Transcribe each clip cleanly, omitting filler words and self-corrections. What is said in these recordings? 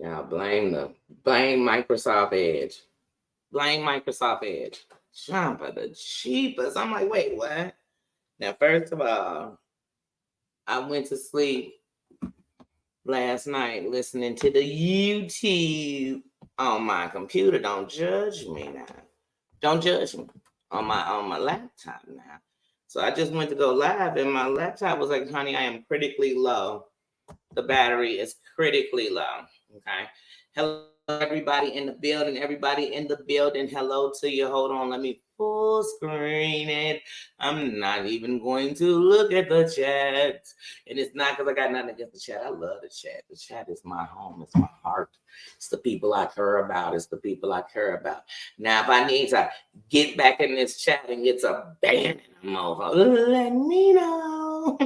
Y'all blame Microsoft Edge. Blame Microsoft Edge. Jumper the cheapest. I'm like, wait, what? Now, first of all, I went to sleep last night listening to the YouTube on my computer. Don't judge me now. Don't judge me on my laptop now. So I just went to go live, and my laptop was like, "Honey, I am critically low. The battery is critically low." Okay. Hello, everybody in the building. Everybody in the building. Hello to you. Hold on. Let me full screen it. I'm not even going to look at the chat. And it's not because I got nothing against the chat. I love the chat. The chat is my home. It's my heart. It's the people I care about. It's the people I care about. Now, if I need to get back in this chat and get some banning them over, let me know.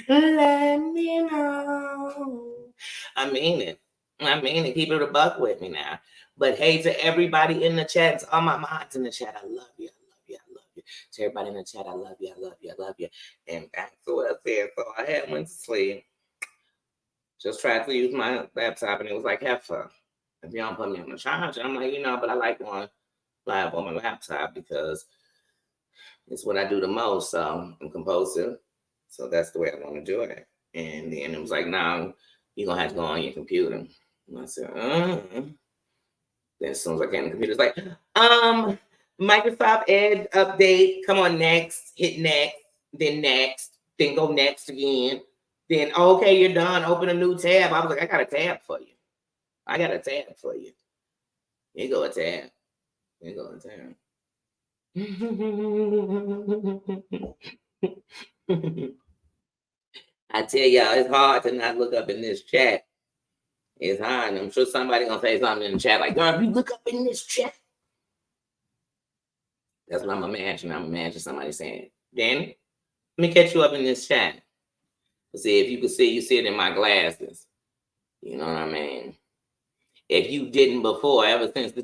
Let me know. I mean it. I mean it. Keep it a buck with me now. But hey, to everybody in the chat, to all my mods in the chat, I love you. I love you. I love you. To everybody in the chat, I love you. I love you. I love you. And back to what I said. So I had went to sleep. Just tried to use my laptop, and it was like, have fun. If you don't put me on the charger, I'm like, but I like going live on my laptop because it's what I do the most. So I'm compulsive. So that's the way I want to do it. And then it was like, no, you're going to have to go on your computer. And I said, Then as soon as I came to the computer, it's like, Microsoft Edge update. Come on, next. Hit next. Then go next again. Then, okay, you're done. Open a new tab. I was like, I got a tab for you. I got a tab for you. Here go a tab. Here go a tab. I tell y'all, it's hard to not look up in this chat. It's hard. I'm sure somebody gonna say something in the chat like, girl, if you look up in this chat. That's what I'm imagining. I'm imagining somebody saying, Danny, let me catch you up in this chat. See, if you could see, you see it in my glasses. You know what I mean? If you didn't before, ever since the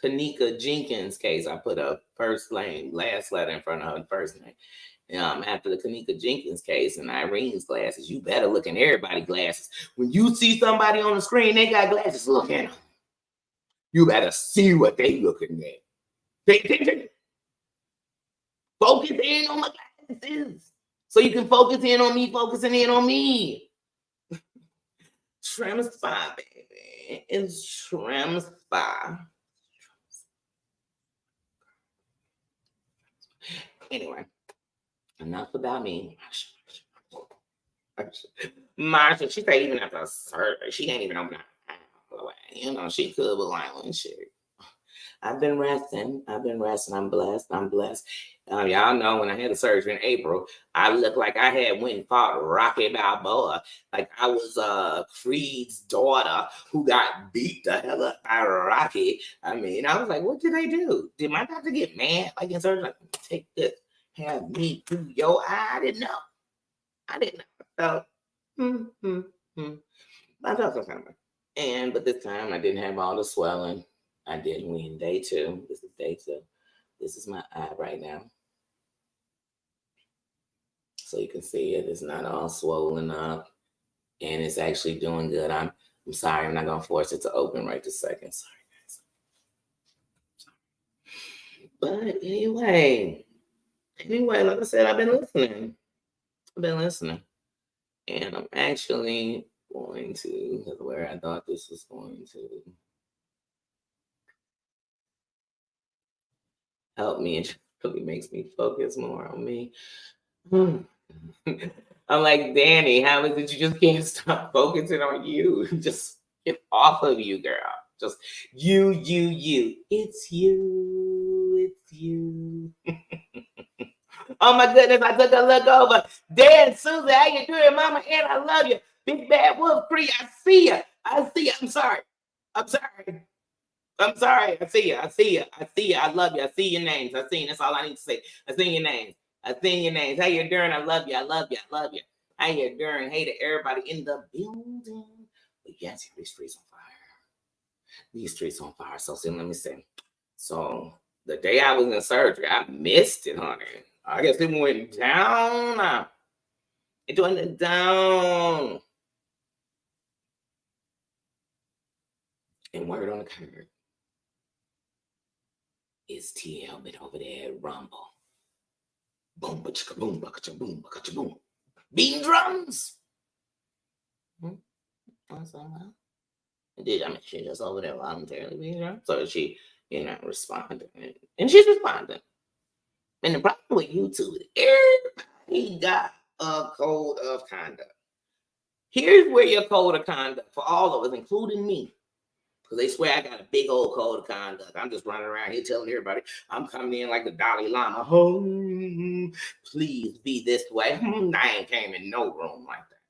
Kanika Jenkins case, I put a first name, last letter in front of her first name. After the Kanika Jenkins case and Irene's glasses, you better look in everybody's glasses. When you see somebody on the screen, they got glasses, look at them. You better see what they looking at. They focus in on my glasses. So you can focus in on me, focusing in on me. Trim Spa, baby. It's Trim Spa. Anyway, enough about me. Marsha, she said even after surgery, she ain't even open her eyes. She could, but like, shit. I've been resting. I'm blessed. Y'all know when I had the surgery in April, I looked like I had went and fought Rocky Balboa. Like I was Creed's daughter who got beat the hell up by Rocky. I mean, I was like, what did I do? Did my doctor get mad? Like in surgery, like, take this, have me through your eye? I didn't know. I felt, I felt something. But this time I didn't have all the swelling. I did win day 2. This is day 2. This is my eye right now. So you can see it. It's not all swollen up. And it's actually doing good. I'm sorry. I'm not going to force it to open right this second. Sorry, guys. But anyway, like I said, I've been listening. And I'm actually going to, where I thought this was going to help me. It really makes me focus more on me. I'm like, Danny, how is it you just can't stop focusing on you? Just get off of you, girl. Just you. It's you. Oh my goodness, I took a look over. Dan, Susie, how you doing? Mama Ann, I love you. Big Bad Wolf Cree, I see you. I'm sorry. I see you. I love you. I see your names. That's all I need to say. I see your names. How you doing? I love you. How you doing? Hey to everybody in the building. But yes, these streets on fire. So see, let me see. So the day I was in surgery, I missed it, honey. I guess it went down. It went down. And word on the curb is T Helmet over there at Rumble. Boom, ba boom, ba boom, ba boom. Beating drums. That's all right. I mean, she just over there voluntarily beating drums. So she, responding. And she's responding. And the problem with YouTube is everybody got a code of conduct. Here's where your code of conduct for all of us, including me, because they swear I got a big old code of conduct. I'm just running around here telling everybody I'm coming in like the Dalai Lama. Oh, please be this way. I ain't came in no room like that.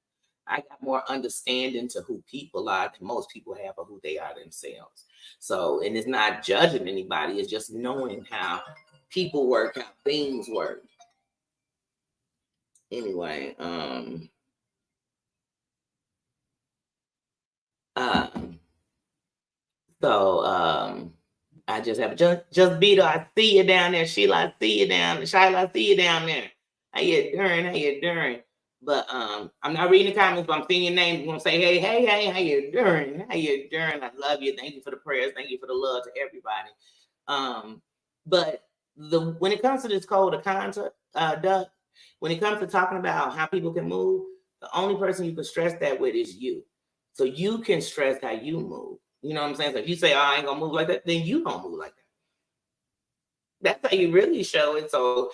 I got more understanding to who people are than most people have of who they are themselves. So, and it's not judging anybody. It's just knowing how people work, how things work. Anyway, I just have just beat her. I see you down there, Sheila. I see you down there, Shyla. I see you down there. How you doing? How you doing? But I'm not reading the comments, but I'm seeing your name. I'm gonna say, hey, how you doing? How you doing? I love you. Thank you for the prayers. Thank you for the love to everybody. But when it comes to this code of conduct, when it comes to talking about how people can move, the only person you can stress that with is you. So you can stress how you move. You know what I'm saying? So if you say, oh, I ain't gonna move like that, then you don't move like that. That's how you really show it. So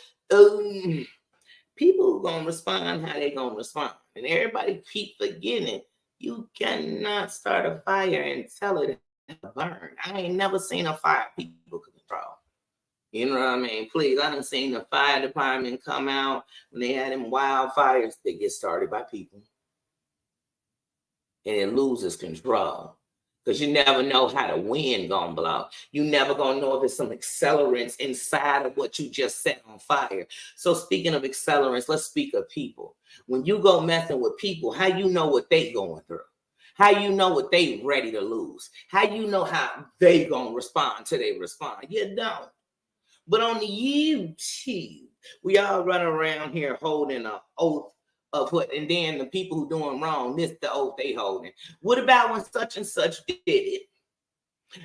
people gonna respond how they gonna respond. And everybody keep forgetting you cannot start a fire and tell it to burn. I ain't never seen a fire people control. You know what I mean? Please, I done seen the fire department come out when they had them wildfires that get started by people. And it loses control. Because you never know how the wind gonna blow. You never gonna know if there's some accelerants inside of what you just set on fire. So speaking of accelerants, let's speak of people. When you go messing with people, how you know what they going through? How you know what they ready to lose? How you know how they gonna respond till they respond? You don't. But on the YouTube, we all run around here holding an oath of what, and then the people who doing wrong, this the oath they holding. What about when such and such did it?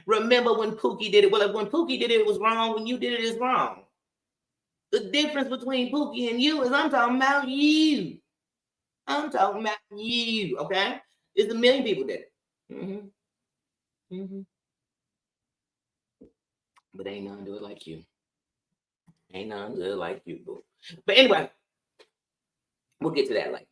Remember when Pookie did it? Well, when Pookie did it, it was wrong. When you did it, it's wrong. The difference between Pookie and you is I'm talking about you. I'm talking about you, okay? It's a million people did it. But ain't none do it like you. Ain't none do it like you, boo. But anyway, we'll get to that later.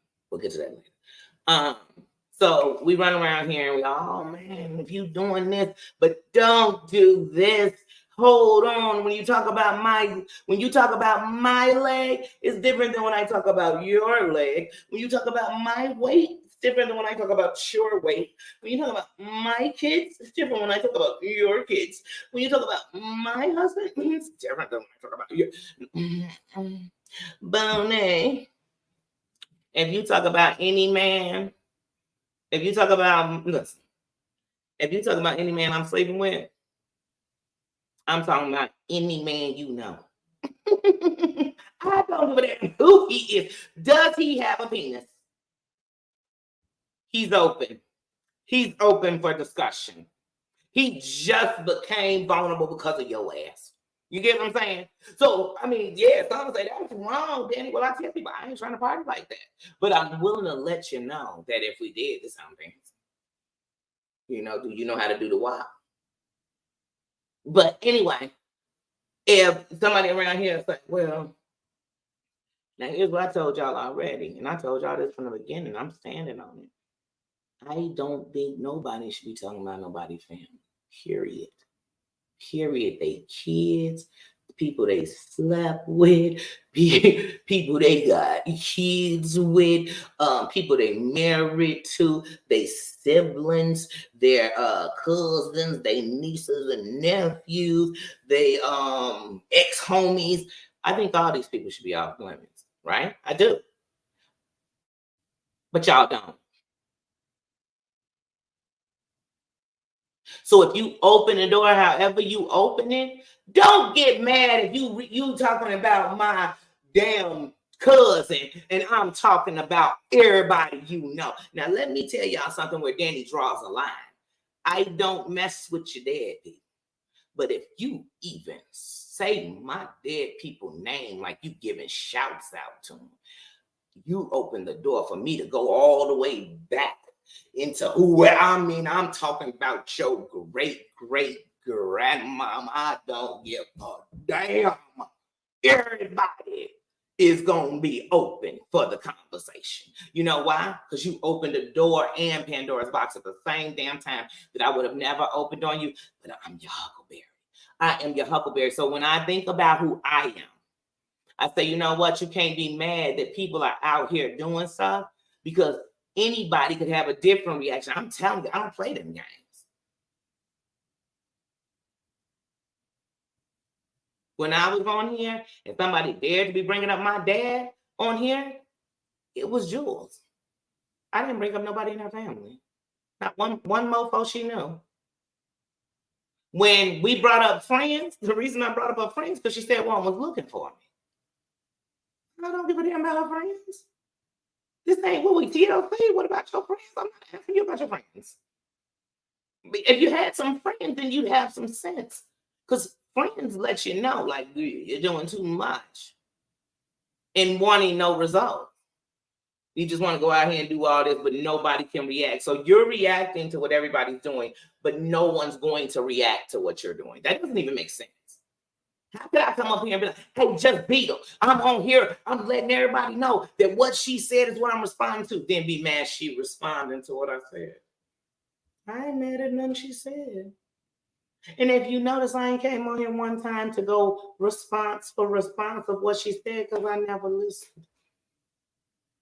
So we run around here and we, oh man, if you doing this, but don't do this. Hold on. When you talk about my leg, it's different than when I talk about your leg. When you talk about my weight, it's different than when I talk about your weight. When you talk about my kids, it's different when I talk about your kids. When you talk about my husband, it's different than when I talk about your Bonet. If you talk about any man, if you talk about any man I'm sleeping with, I'm talking about any man you know. I don't give a damn who he is. Does he have a penis? He's open. He's open for discussion. He just became vulnerable because of your ass. You get what I'm saying? So, I mean, yeah, some say that's wrong, Danny. Well, I tell people I ain't trying to party like that. But I'm willing to let you know that if we did this something, do you know how to do the WAP? But anyway, if somebody around here is like, well, now here's what I told y'all already, and I told y'all this from the beginning. I'm standing on it. I don't think nobody should be talking about nobody's family. Period. They kids, people they slept with, people they got kids with, people they married to, they siblings, their cousins, they nieces and nephews, they ex-homies. I think all these people should be off limits, right? I do. But y'all don't. So if you open the door, however you open it, don't get mad if you talking about my damn cousin and I'm talking about everybody you know. Now let me tell y'all something where Danny draws a line. I don't mess with your dead people. But if you even say my dead people name like you giving shouts out to them, you open the door for me to go all the way back into I'm talking about your great grandmom. I don't give a damn. Everybody is going to be open for the conversation. You know why? Because you opened the door and Pandora's box at the same damn time that I would have never opened on you. But I'm your Huckleberry. I am your Huckleberry. So when I think about who I am, I say, you know what? You can't be mad that people are out here doing stuff because anybody could have a different reaction. I'm telling you, I don't play them games. When I was on here and somebody dared to be bringing up my dad on here, it was Jules. I didn't bring up nobody in her family. Not one mofo she knew. When we brought up friends, the reason I brought up her friends because she said one was looking for me. I don't give a damn about her friends. This ain't what we TLC. What about your friends? I'm not asking you about your friends. If you had some friends, then you'd have some sense. Because friends let you know, like, you're doing too much and wanting no result. You just want to go out here and do all this, but nobody can react. So you're reacting to what everybody's doing, but no one's going to react to what you're doing. That doesn't even make sense. How could I come up here and be like, hey, just beat them? I'm on here. I'm letting everybody know that what she said is what I'm responding to. Then be mad she responding to what I said. I ain't mad at nothing she said. And if you notice, I ain't came on here one time to go response for response of what she said because I never listened.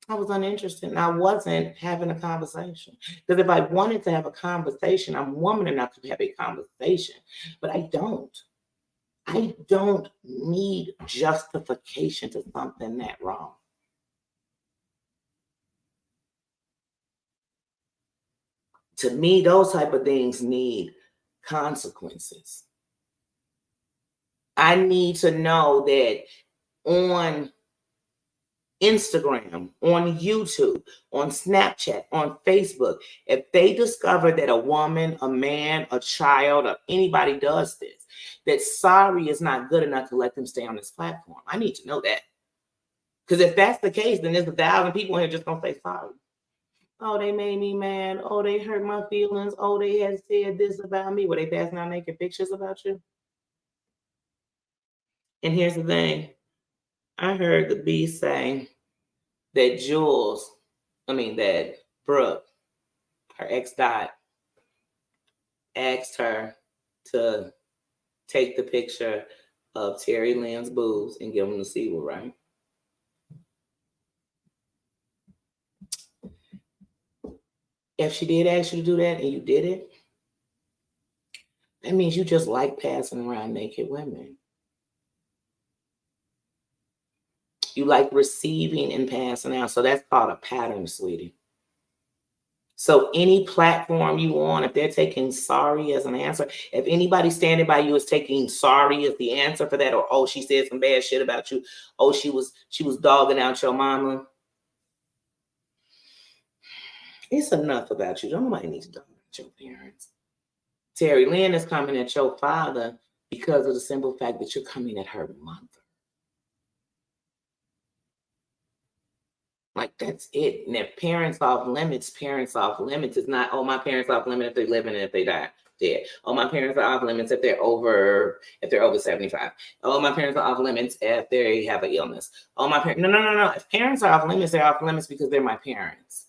I was uninterested and I wasn't having a conversation. Because if I wanted to have a conversation, I'm woman enough to have a conversation. But I don't. I don't need justification to something that wrong. To me, those type of things need consequences. I need to know that on Instagram, on YouTube, on Snapchat, on Facebook, if they discover that a woman, a man, a child, or anybody does this, that sorry is not good enough to let them stay on this platform. I need to know that. Because if that's the case, then there's 1,000 people here just going to say sorry. Oh, they made me mad. Oh, they hurt my feelings. Oh, they had said this about me. Were they passing out naked pictures about you? And here's the thing. I heard the B say that that Brooke, her ex-Dot, asked her to take the picture of Terry Lynn's boobs and give them to Sewell, right? If she did ask you to do that and you did it, that means you just like passing around naked women. You like receiving and passing out. So that's called a pattern, sweetie. So any platform you on, if they're taking sorry as an answer, if anybody standing by you is taking sorry as the answer for that, or oh, she said some bad shit about you, oh, she was dogging out your mama. It's enough about you. Nobody needs to dog out your parents. Terry Lynn is coming at your father because of the simple fact that you're coming at her mother. Like, that's it. And if parents off limits is not, oh, my parents off limits if they live and if they die dead. Oh, my parents are off limits if they're over 75. Oh, my parents are off limits if they have an illness. Oh, my parents, no. If parents are off limits, they're off limits because they're my parents.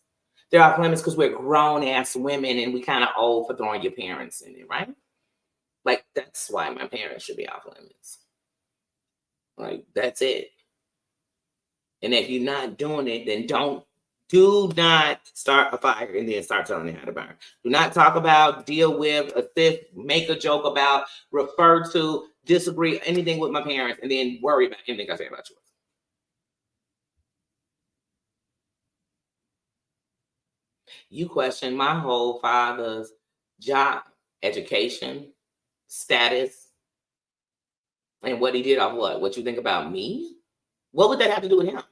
They're off limits because we're grown-ass women and we kind of old for throwing your parents in it, right? Like, that's why my parents should be off limits. Like, that's it. And if you're not doing it, then do not start a fire and then start telling them how to burn. Do not talk about, deal with, assist, make a joke about, refer to, disagree, anything with my parents, and then worry about anything I say about yours. You question my whole father's job, education, status, and what he did off what? What you think about me? What would that have to do with him?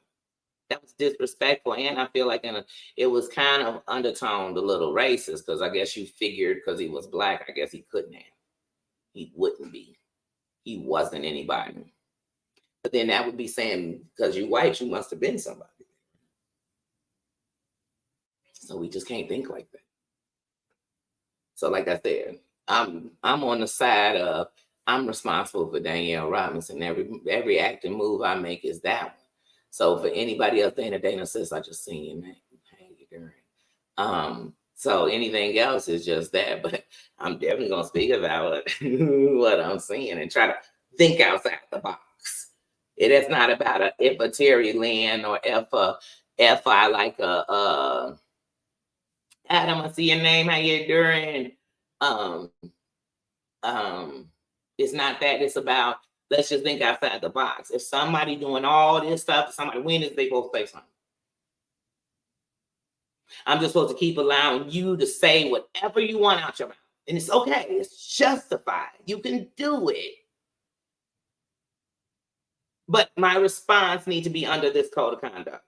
That was disrespectful, and I feel like it was kind of undertoned a little racist, because I guess you figured because he was black, I guess he couldn't have. He wouldn't be. He wasn't anybody. But then that would be saying, because you white, you must have been somebody. So we just can't think like that. So like I said, I'm on the side of, I'm responsible for Danielle Robinson. Every acting move I make is that one. So for anybody else saying that Dana says, I just seen your name. Hey, you doing? So anything else is just that. But I'm definitely gonna speak about what I'm seeing and try to think outside the box. It is not about if a Terry Lynn or if I like a Adam, I see your name, how you doing? It's not that, it's about, let's just think outside the box. If somebody doing all this stuff, somebody winning, they both say something. I'm just supposed to keep allowing you to say whatever you want out your mouth. And it's okay, it's justified. You can do it. But my response needs to be under this code of conduct.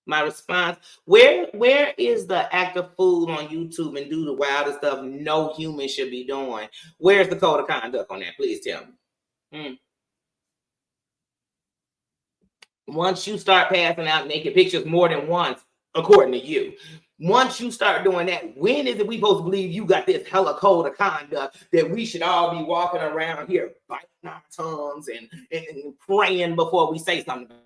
My response, where is the act of food on YouTube and do the wildest stuff no human should be doing? Where's the code of conduct on that? Please tell me. Once you start passing out naked pictures more than once, according to you, once you start doing that, when is it we supposed to believe you got this hella code of conduct that we should all be walking around here biting our tongues and praying before we say something?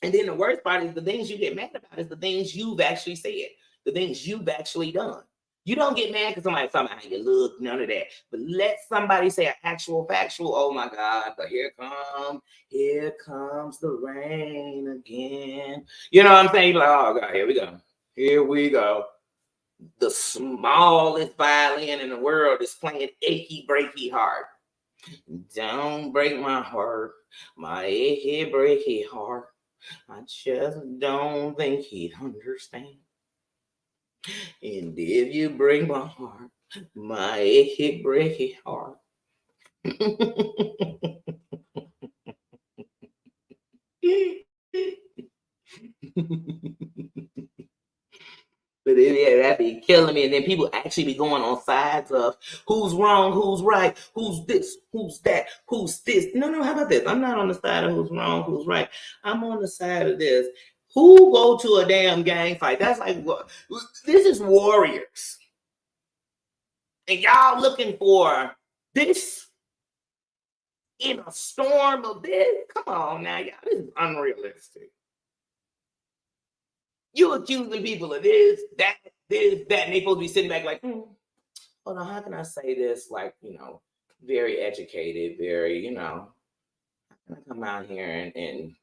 And then the worst part is the things you get mad about is the things you've actually said, the things you've actually done. You don't get mad because somebody's talking about how you look, none of that. But let somebody say an actual factual, oh my God, but here comes the rain again. You know what I'm saying? You're like, oh God, here we go. The smallest violin in the world is playing achy, breaky heart. Don't break my heart, my achy, breaky heart. I just don't think he'd understand. And if you break my heart, my achy, breaky heart. But yeah, that'd be killing me. And then people actually be going on sides of who's wrong, who's right, who's this, who's that, who's this. No, how about this? I'm not on the side of who's wrong, who's right. I'm on the side of this. Who go to a damn gang fight? That's like, what? This is warriors. And y'all looking for this in a storm of this? Come on now, y'all. This is unrealistic. You accusing people of this, that, and they supposed to be sitting back like, hold on, how can I say this? Like, very educated, very, how can I come out here and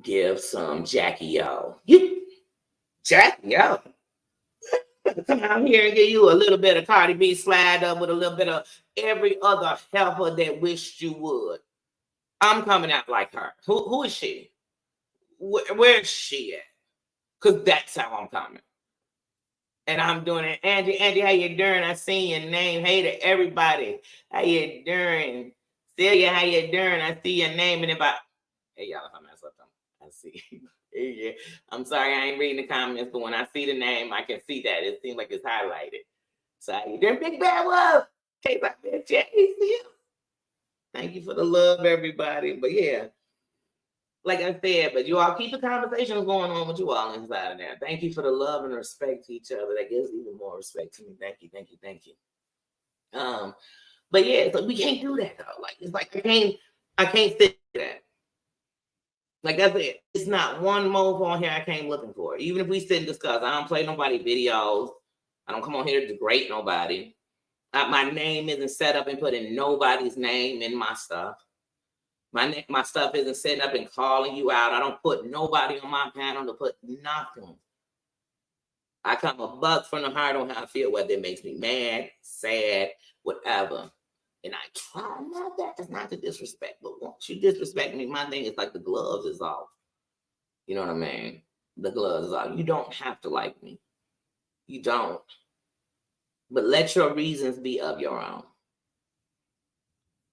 give some Jackie O? Jackie O? Come out here and give you a little bit of Cardi B slide up with a little bit of every other helper that wished you would. I'm coming out like her. Who is she? Where's she at? Because that's how I'm coming. And I'm doing it. Angie, how you doing? I seen your name. Hey to everybody. How you doing? Celia, how you doing? I see your name. And hey, y'all, if I mess up, I see. Yeah. I'm sorry, I ain't reading the comments, but when I see the name, I can see that. It seems like it's highlighted. So how you doing, Big Bad Wolf? Case I bet you. Thank you for the love, everybody. But yeah, like I said, but you all keep the conversations going on with you all inside of there. Thank you for the love and respect to each other. That gives even more respect to me. Thank you. But yeah, so we can't do that though. Like, it's like I can't sit that. Like I said, it's not one move on here I came looking for. Even if we sit and discuss, I don't play nobody videos. I don't come on here to degrade nobody. My name isn't set up and putting nobody's name in my stuff. My stuff isn't setting up and calling you out. I don't put nobody on my panel to put nothing. I come a buck from the heart on how I feel, whether it makes me mad, sad, whatever. And I try not that. It's not to disrespect, but once you disrespect me, my thing is like the gloves is off. You know what I mean? The gloves is off. You don't have to like me. You don't. But let your reasons be of your own.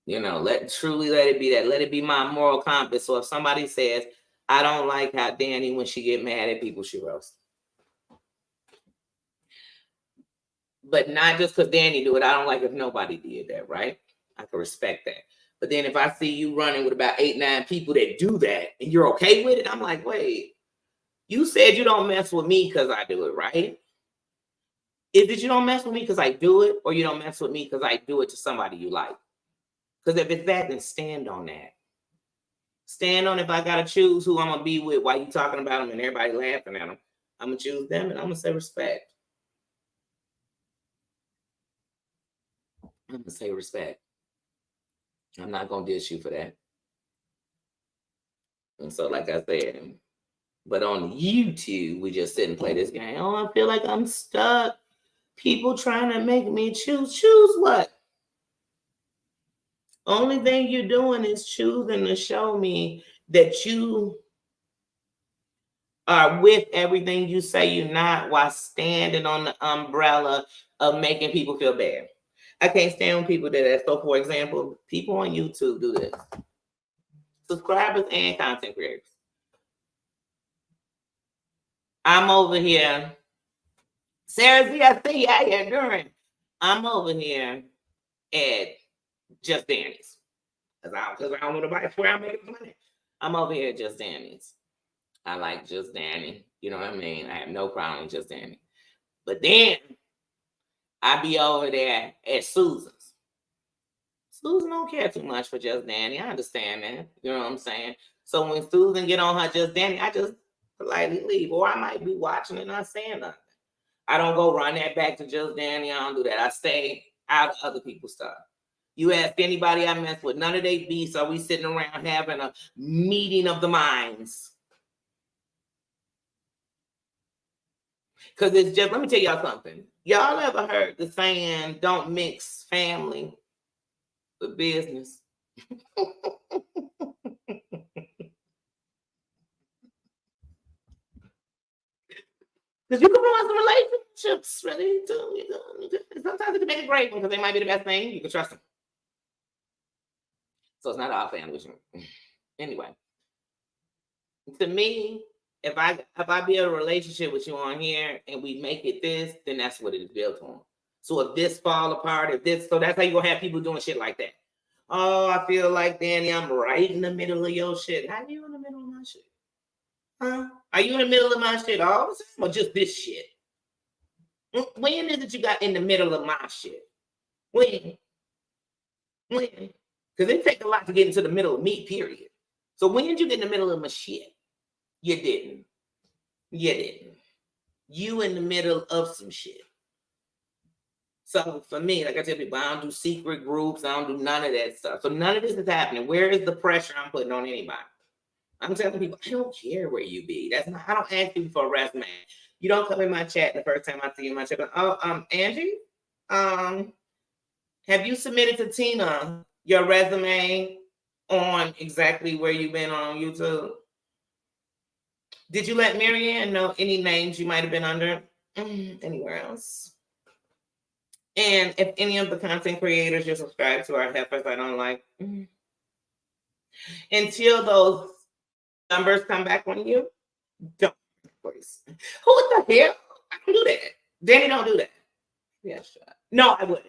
You know, let it be that. Let it be my moral compass. So if somebody says, I don't like how Danny, when she get mad at people, she roasts. But not just because Danny do it. I don't like if nobody did that, right? I can respect that. But then if I see you running with about 8, 9 people that do that and you're okay with it, I'm like, wait, you said you don't mess with me because I do it, right? Is it you don't mess with me because I do it, or you don't mess with me because I do it to somebody you like? Because if it's that, then stand on that. Stand on if I got to choose who I'm going to be with while you talking about them and everybody laughing at them. I'm going to choose them and I'm going to say respect. I'm going to say respect. I'm not going to dish you for that. And so, like I said, but on YouTube, we just sit and play this game. Oh, I feel like I'm stuck. People trying to make me choose. Choose what? Only thing you're doing is choosing to show me that you are with everything you say you're not, while standing on the umbrella of making people feel bad. I can't stand when people do that. So, for example, people on YouTube do this. Subscribers and content creators. I'm over here. Sarah Z, I see how you're doing. I'm over here at Just Danny's. Because I don't want to buy where I'm making money. I'm over here at Just Danny's. I like Just Danny. You know what I mean? I have no problem with Just Danny. But then I be over there at Susan's. Susan don't care too much for Just Danny. I understand that. You know what I'm saying? So when Susan get on her Just Danny, I just politely leave. Or I might be watching and not saying nothing. I don't go run that back to Just Danny. I don't do that. I stay out of other people's stuff. You ask anybody I mess with, none of they beasts are we sitting around having a meeting of the minds. Because it's just, let me tell y'all something. Y'all ever heard the saying, don't mix family with business? Because you can ruin some relationships, really. Sometimes it can make a great one because they might be the best thing. You can trust them. So it's not all family. Anyway, to me, if I build a relationship with you on here and we make it this, then that's what it is built on. So if this fall apart, so that's how you gonna have people doing shit like that. Oh, I feel like Danny, I'm right in the middle of your shit. How are you in the middle of my shit? Huh? Are you in the middle of my shit all the time, or just this shit? When is it you got in the middle of my shit? When? Because it takes a lot to get into the middle of me, period. So when did you get in the middle of my shit? You didn't. You in the middle of some shit. So for me, like I tell people, I don't do secret groups. I don't do none of that stuff. So none of this is happening. Where is the pressure I'm putting on anybody? I'm telling people, I don't care where you be. That's not. I don't ask people for a resume. You don't come in my chat the first time I see you in my chat. Oh, Angie, have you submitted to Tina your resume on exactly where you've been on YouTube? Did you let Marianne know any names you might have been under anywhere else? And if any of the content creators you're subscribed to are heifers I don't like, until those numbers come back on you, don't. Please. Who the hell? I don't do that. Danny don't do that. Yes, no, I wouldn't.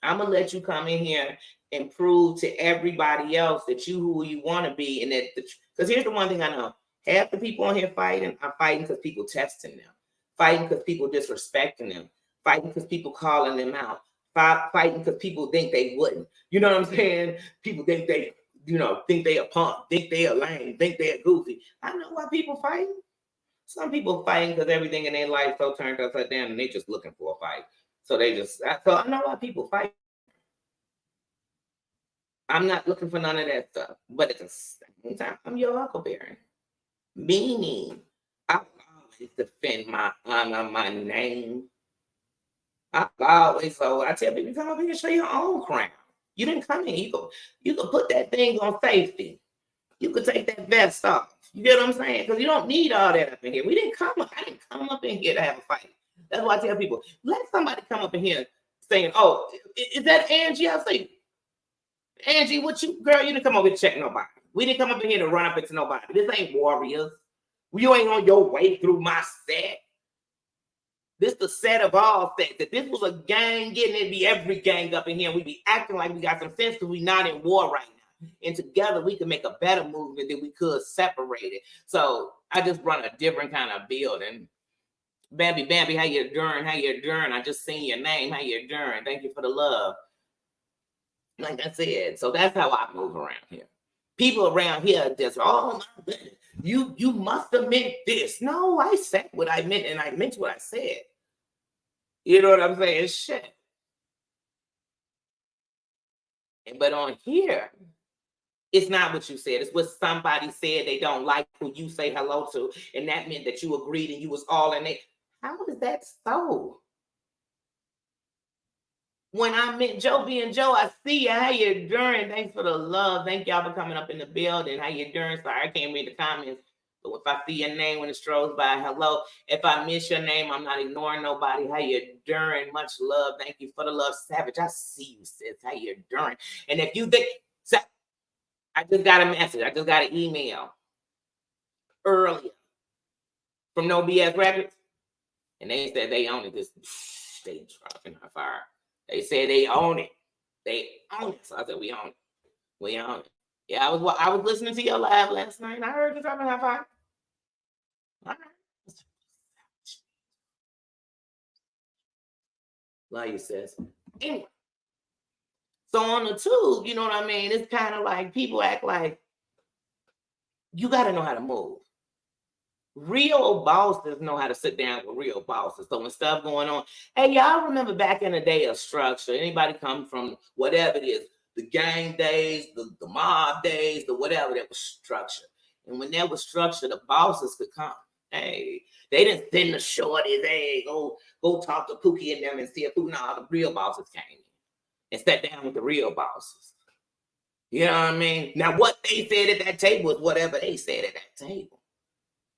I'm gonna let you come in here and prove to everybody else that you who you want to be, and that because here's the one thing I know: half the people on here fighting are fighting because people testing them, fighting because people disrespecting them, fighting because people calling them out, fighting because people think they wouldn't. You know what I'm saying? People think they, think they a punk, think they a lame, think they a goofy. I know why people fighting. Some people fighting because everything in their life so turned upside down, and they just looking for a fight. So I know why people fight. I'm not looking for none of that stuff. But at the same time, I'm your Huckleberry. Meaning, I always defend my honor, my name. I tell people, come up here and show your own crown. You didn't come in. You could put that thing on safety. You could take that vest off. You get what I'm saying? Because you don't need all that up in here. I didn't come up in here to have a fight. That's why I tell people, let somebody come up in here saying, "Oh, is that Angie?" I say, "Angie, what you girl? You didn't come over here to check nobody. We didn't come up in here to run up into nobody. This ain't Warriors. You ain't on your way through my set. This the set of all sets. If this was a gang getting, it'd be every gang up in here. And we'd be acting like we got some sense because we not in war right now. And together we can make a better movement than we could separated. So I just run a different kind of building. Bambi, how you doing? How you doing? I just seen your name. How you doing? Thank you for the love. Like I said, so that's how I move around here. People around here just, oh my goodness, you must have meant this. No, I said what I meant, and I meant what I said. You know what I'm saying? Shit. But on here, it's not what you said. It's what somebody said they don't like who you say hello to, and that meant that you agreed and you was all in it. How is that so? When I met Joe being Joe, I see you. How you doing? Thanks for the love. Thank y'all for coming up in the building. How you doing? Sorry, I can't read the comments. But if I see your name when it strolls by, hello. If I miss your name, I'm not ignoring nobody. How you doing? Much love. Thank you for the love. Savage, I see you, sis. How you doing? And if you think, I just got a message. I just got an email earlier from No BS Records. And they said they own it. This they dropping our fire. They said they own it. They own it. So I said, we own it. We own it. Yeah, I was listening to your live last night and I heard you dropping high five. All right. Love you, sis. Anyway. So on the tube, you know what I mean? It's kind of like people act like you got to know how to move. Real bosses know how to sit down with real bosses. So when stuff going on, hey, y'all remember back in the day of structure? Anybody come from whatever it is, the gang days, the mob days, the whatever, that was structure. And when there was structure, the bosses could come. Hey, they didn't send the shorties, hey, go talk to Pookie and them and see if Pookie. No, the real bosses came in and sat down with the real bosses. You know what I mean? Now, what they said at that table was whatever they said at that table.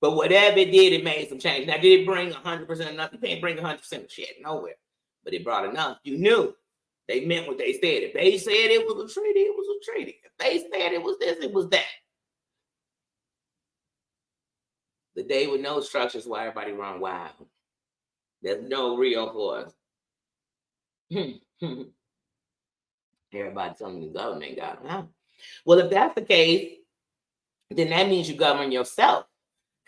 But whatever it did, it made some change. Now, did it bring 100% enough? You can't bring 100% of shit nowhere. But it brought enough. You knew they meant what they said. If they said it was a treaty, it was a treaty. If they said it was this, it was that. The day with no structures, why everybody run wild. There's no real force. Everybody telling me the government got them. Huh? Well, if that's the case, then that means you govern yourself.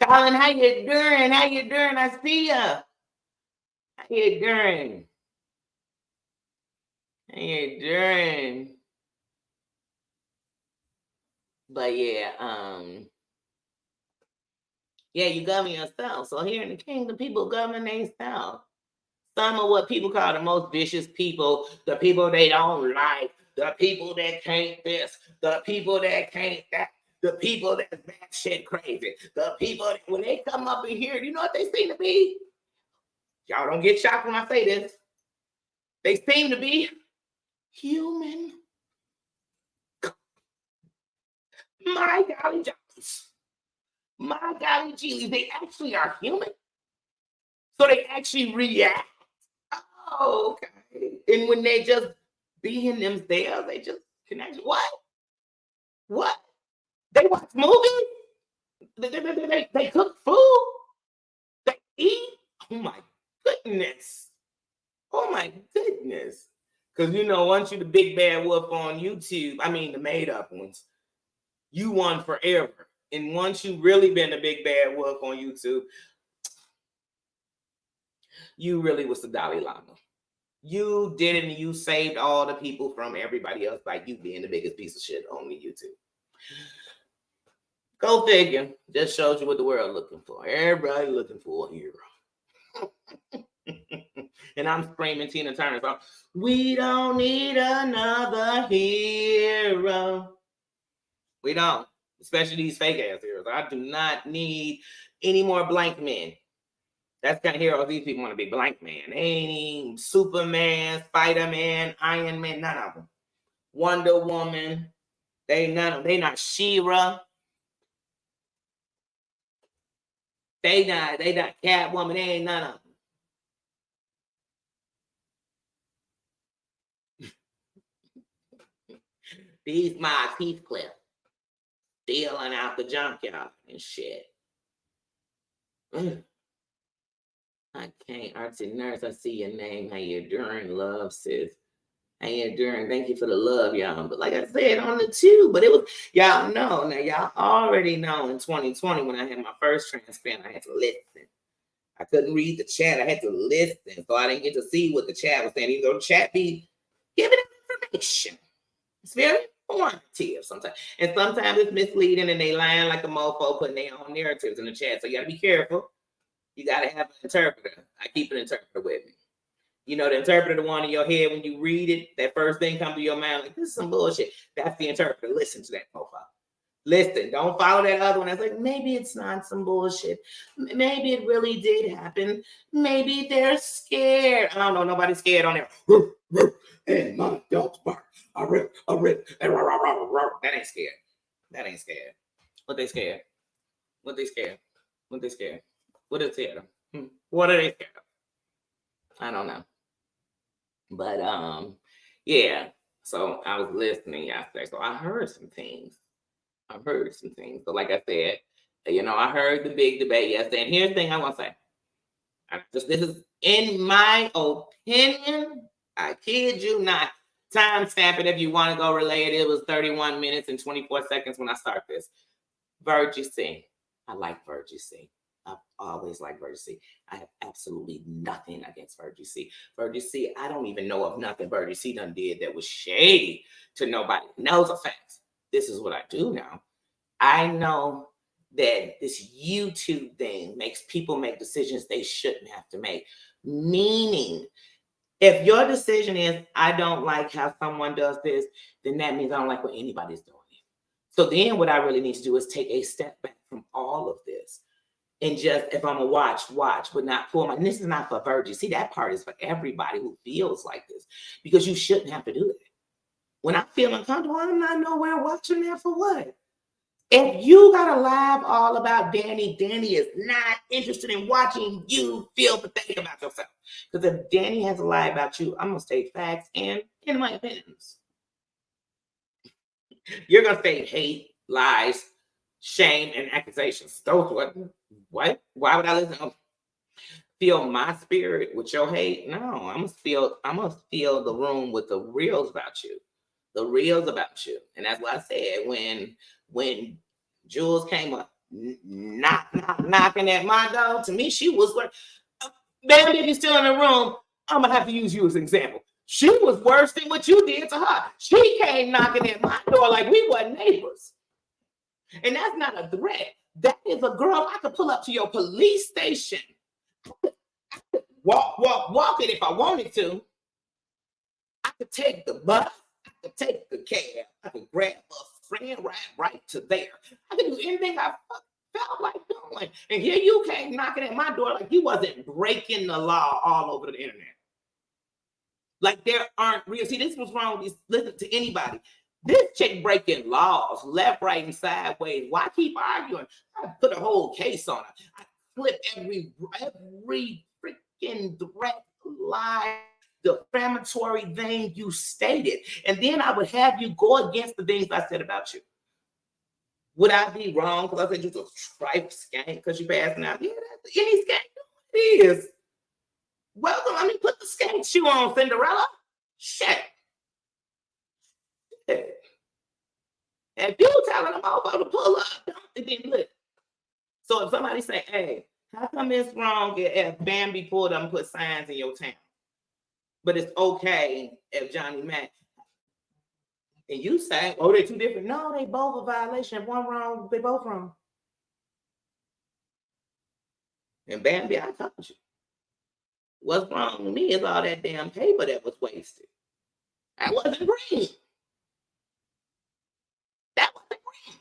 Colin, how you doing? How you doing? I see ya. How you doing? How you doing? But yeah, you govern yourself. So here in the kingdom, people govern themselves. Some of what people call the most vicious people, the people they don't like, the people that can't this, the people that can't that, the people that's batshit crazy, the people that when they come up in here, you know what they seem to be? Y'all don't get shocked when I say this. They seem to be human. My golly jollies. My golly jeelies. They actually are human. So they actually react. Oh, okay. And when they just being themselves, they just connect. What? What? They watch movies? They cook food? They eat? Oh my goodness. Oh my goodness. Because you know, once you're the big bad wolf on YouTube, I mean the made up ones, you won forever. And once you really been the big bad wolf on YouTube, you really was the Dalai Lama. You did it and you saved all the people from everybody else by you being the biggest piece of shit on the YouTube. Go figure. Just shows you what the world looking for. Everybody looking for a hero. And I'm screaming Tina Turner song. We don't need another hero. We don't. Especially these fake ass heroes. I do not need any more blank men. That's the kind of heroes these people want to be. Blank man. They ain't even Superman, Spider-Man, Iron Man, none of them. Wonder Woman. They not She-Ra. They not Catwoman. They ain't none of them. These my Heathcliff stealing out the junkyard and shit. I can't. Auntie Nurse, I see your name. How you doing? Love, sis. How you doing? Thank you for the love, y'all. But like I said, on the tube, but it was, y'all know. Now, y'all already know in 2020 when I had my first transplant, I had to listen. I couldn't read the chat. I had to listen. So I didn't get to see what the chat was saying. Even though the chat be giving information. It's very informative sometimes. And sometimes it's misleading and they lying like a mofo putting their own narratives in the chat. So you got to be careful. You got to have an interpreter. I keep an interpreter with me. You know, the interpreter, the one in your head, when you read it, that first thing comes to your mind, like, this is some bullshit. That's the interpreter. Listen to that profile. Listen, don't follow that other one. That's like, maybe it's not some bullshit. Maybe it really did happen. Maybe they're scared. I don't know. Nobody's scared on there. And my dogs bark. I rip. That ain't scared. That ain't scared. What they scared? What they scared? What they scared? What is scared of? What are they scared of? I don't know. But yeah. So I was listening yesterday. So I heard some things. So like I said, you know, I heard the big debate yesterday. And here's the thing I want to say. This is in my opinion. I kid you not. Timestamp it if you want to go relay it. It was 31 minutes and 24 seconds when I start this. Virgie C. I like Virgie C. I've always liked Virgie C. I have absolutely nothing against Virgie C. Virgie C, I don't even know of nothing Virgie C done did that was shady to nobody. Knows the facts. This is what I do now. I know that this YouTube thing makes people make decisions they shouldn't have to make. Meaning, if your decision is, I don't like how someone does this, then that means I don't like what anybody's doing. So then what I really need to do is take a step back from all of this. And just, if I'm a watch, but not pull my, and this is not for Virgie. See, that part is for everybody who feels like this, because you shouldn't have to do that. When I feel uncomfortable, I'm not nowhere watching that for what? If you got a live all about Danny, Danny is not interested in watching you feel pathetic about yourself. Because if Danny has a lie about you, I'm going to state facts and in my opinions. You're going to state hate, lies, shame, and accusations. Those what? Why would I listen? Feel my spirit with your hate? No, I'm gonna feel the room with the reals about you. The reals about you. And that's what I said when Jules came up knocking at my door. To me, she was like, baby, if you're still in the room, I'm gonna have to use you as an example. She was worse than what you did to her. She came knocking at my door like we were neighbors. And that's not a threat. That is a girl I could pull up to your police station. Walk it if I wanted to. I could take the bus. I could take the cab. I could grab a friend right to there. I could do anything I felt like doing. And here you came knocking at my door like you wasn't breaking the law all over the internet. Like there aren't real. See, this was wrong with this. Listen to anybody. This chick breaking laws, left, right, and sideways. Why keep arguing? I put a whole case on it. I flip every freaking threat, lie, defamatory thing you stated. And then I would have you go against the things I said about you. Would I be wrong because I said you're a tripe skank because you're passing out? Yeah, that's any skank it is. Welcome, let me put the skank shoe on, Cinderella. Shit. If you telling them all to pull up, don't then look. So if somebody say, hey, how come it's wrong if Bambi pulled up and put signs in your town? But it's okay if Johnny Mac, and you say, oh, they're two different. No, they both a violation. If one wrong, they both wrong. And Bambi, I told you. What's wrong with me is all that damn paper that was wasted. I wasn't green. That wasn't green.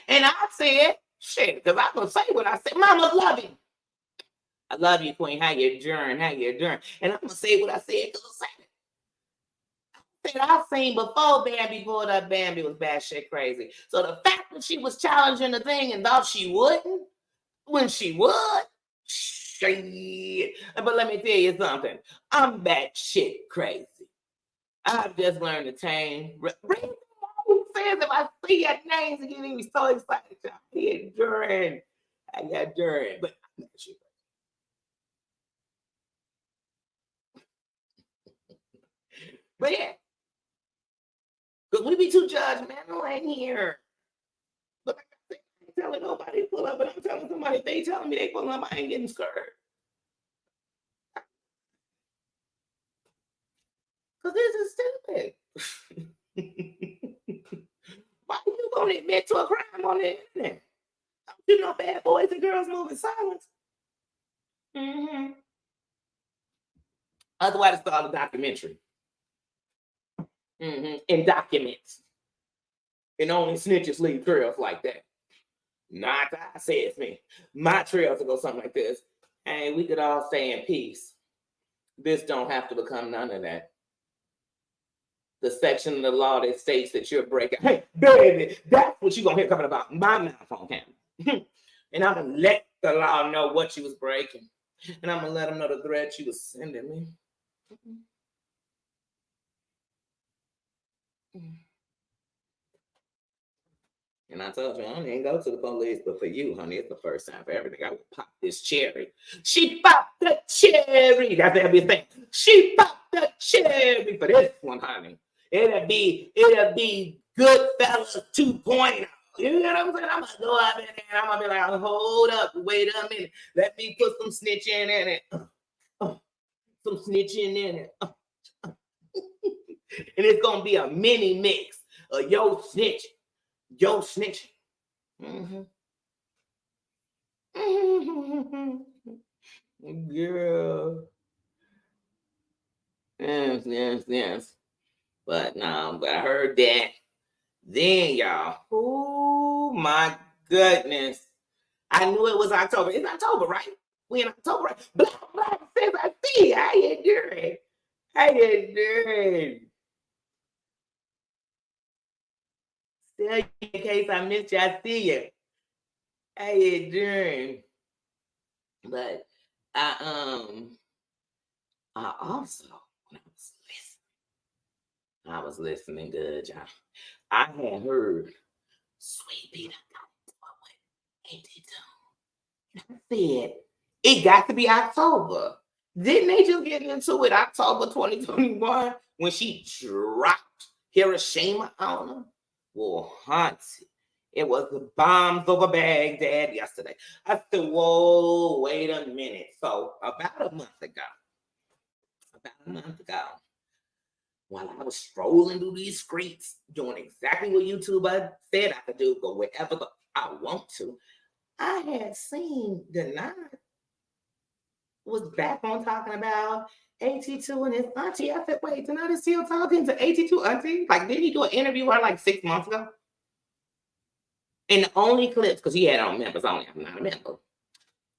And I said, shit, because I'm going to say what I said. Mama, love you. I love you, Queen. How you doing? How you doing? And I'm going to say what I said because I said it. I seen before Bambi pulled up, Bambi was batshit crazy. So the fact that she was challenging the thing and thought she wouldn't, when she would, shit. But let me tell you something. I'm that shit crazy. I've just learned to tame. Read who says if I see your names and get me so excited. I get Duran. I got Duran. But I'm that shit. But yeah. Because we be too judgmental in here. But I ain't telling nobody to pull up, but I'm telling somebody if they telling me they pull up, I ain't getting scared. Because this is stupid. Why are you going to admit to a crime on the internet? Don't you know bad boys and girls move in silence? Mm-hmm. Otherwise, it's called a documentary. Mm-hmm. And documents. And only snitches leave trails like that. Not that says me. My trails will go something like this. Hey, we could all stay in peace. This don't have to become none of that. The section of the law that states that you're breaking. Hey, baby, that's what you're going to hear coming about my mouth on camera. And I'm going to let the law know what you was breaking. And I'm going to let them know the threat you was sending me. And I told you, I didn't go to the police, but for you, honey, it's the first time for everything. I would pop this cherry. She popped the cherry. That's the every thing. She popped the cherry for this one, honey. It'll be Goodfellas 2.0. You know what I'm saying? I'm gonna go out there and I'm gonna be like, hold up, wait a minute. Let me put some snitching in it. Some snitching in it. And it's gonna be a mini mix of yo snitching. Yo snitching. Mm-hmm. Girl. Yes. But no, but I heard that. Then y'all, oh my goodness. I knew it was October. It's October, right? We in October, right? Black says I see. How you doing? How you doing? Still in case I missed you, I see you. How you doing? But I also when I was listening good, y'all. I had heard Sweet Peter got into it with 82. I said it got to be October. Didn't they just get into it October 2021 when she dropped Hiroshima on them? Well, Hunty, it was the bombs over Baghdad yesterday. I said, whoa, wait a minute. So about a month ago, while I was strolling through these streets, doing exactly what YouTube said I could do, go wherever I want to, I had seen Denard was back on talking about AT2 and his auntie. I said, wait, Denard is still talking to AT2 auntie? Like, did he do an interview with her like 6 months ago? And the only clips, because he had on members only, I'm not a member.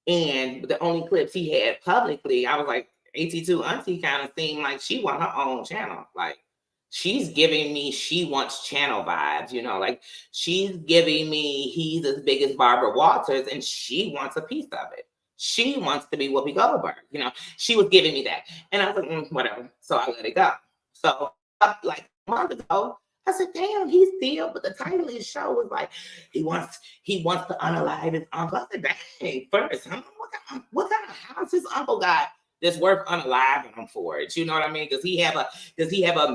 And the only clips he had publicly, I was like, AT2 auntie kind of seemed like she want her own channel. Like, she's giving me she wants channel vibes, you know, like she's giving me he's as big as Barbara Walters and she wants a piece of it. She wants to be Whoopi Goldberg, you know. She was giving me that. And I was like, whatever. So I let it go. So like a month ago, I said, damn, he's still, but the title of his show was like, he wants to unalive his uncle. I said, dang, first, huh? What kind of house his uncle got that's worth unaliving him for it? You know what I mean? Does he have a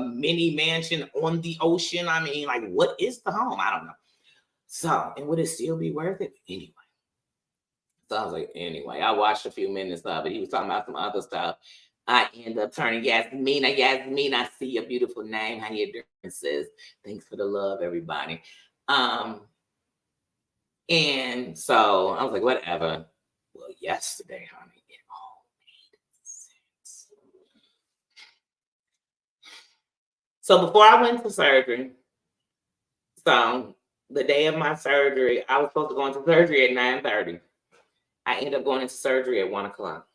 mini mansion on the ocean? I mean, like, what is the home? I don't know. So, and would it still be worth it? Anyway. So I was like, anyway, I watched a few minutes of it. He was talking about some other stuff. I end up turning Yasmina. I see your beautiful name. How you doing, sis? Thanks for the love, everybody. And so I was like, whatever. Well, yesterday, honey, it all made sense. So before I went to surgery, so the day of my surgery, I was supposed to go into surgery at 9:30. I ended up going into surgery at 1 o'clock.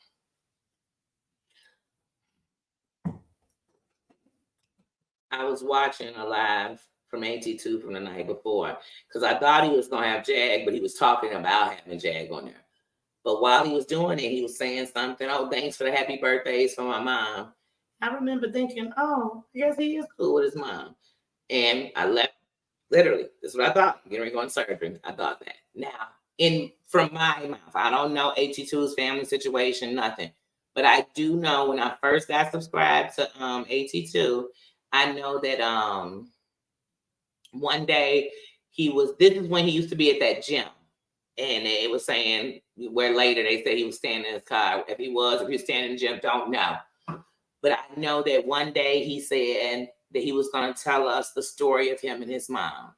I was watching a live from AT2 from the night before because I thought he was going to have Jag, but he was talking about having Jag on there. But while he was doing it, he was saying something. Oh, thanks for the happy birthdays for my mom. I remember thinking, oh, I guess he is cool with his mom. And I left. Literally, this is what I thought. Getting ready to go in surgery. I thought that. Now, from my mouth, I don't know AT2's family situation, nothing. But I do know when I first got subscribed to AT2, I know that one day this is when he used to be at that gym. And it was saying where later they said he was standing in his car. If he was standing in the gym, don't know. But I know that one day he said that he was going to tell us the story of him and his mom.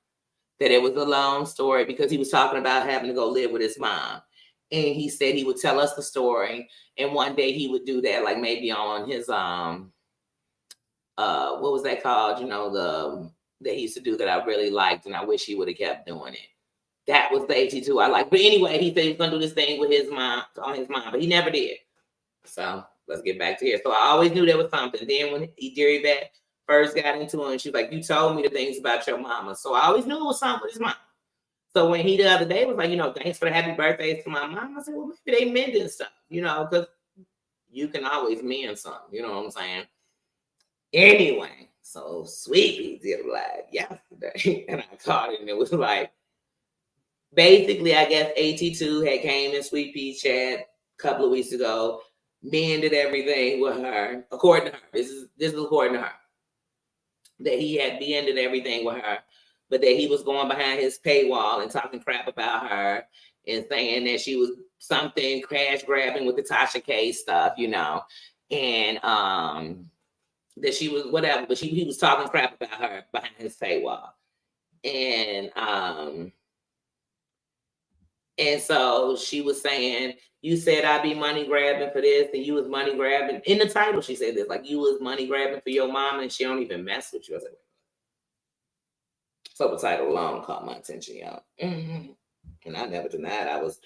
That it was a long story because he was talking about having to go live with his mom. And he said he would tell us the story. And one day he would do that, like maybe on his what was that called? You know, that he used to do that I really liked, and I wish he would have kept doing it. That was the AT2 I like. But anyway, he said he was gonna do this thing with his mom, on his mom, but he never did. So let's get back to here. So I always knew there was something. Then when Jerry Vet first got into it, and she was like, you told me the things about your mama. So I always knew it was something with his mom. So when he the other day was like, you know, thanks for the happy birthdays to my mom, I said, well, maybe they mending stuff, you know, because you can always mend something, you know what I'm saying? Anyway, so Sweetie did a live yesterday, and I caught it, and it was like, basically, I guess AT2 had came in Sweet Pea chat a couple of weeks ago, mended everything with her, according to her. This is according to her. That he had ended everything with her, but that he was going behind his paywall and talking crap about her and saying that she was something crash grabbing with the Tasha K stuff, you know, and that she was whatever, but he was talking crap about her behind his paywall. And so she was saying, you said I'd be money grabbing for this, and you was money grabbing. In the title, she said this, like, you was money grabbing for your mom, and she don't even mess with you. I was like, so the title alone caught my attention, y'all. Mm-hmm. And I never denied I was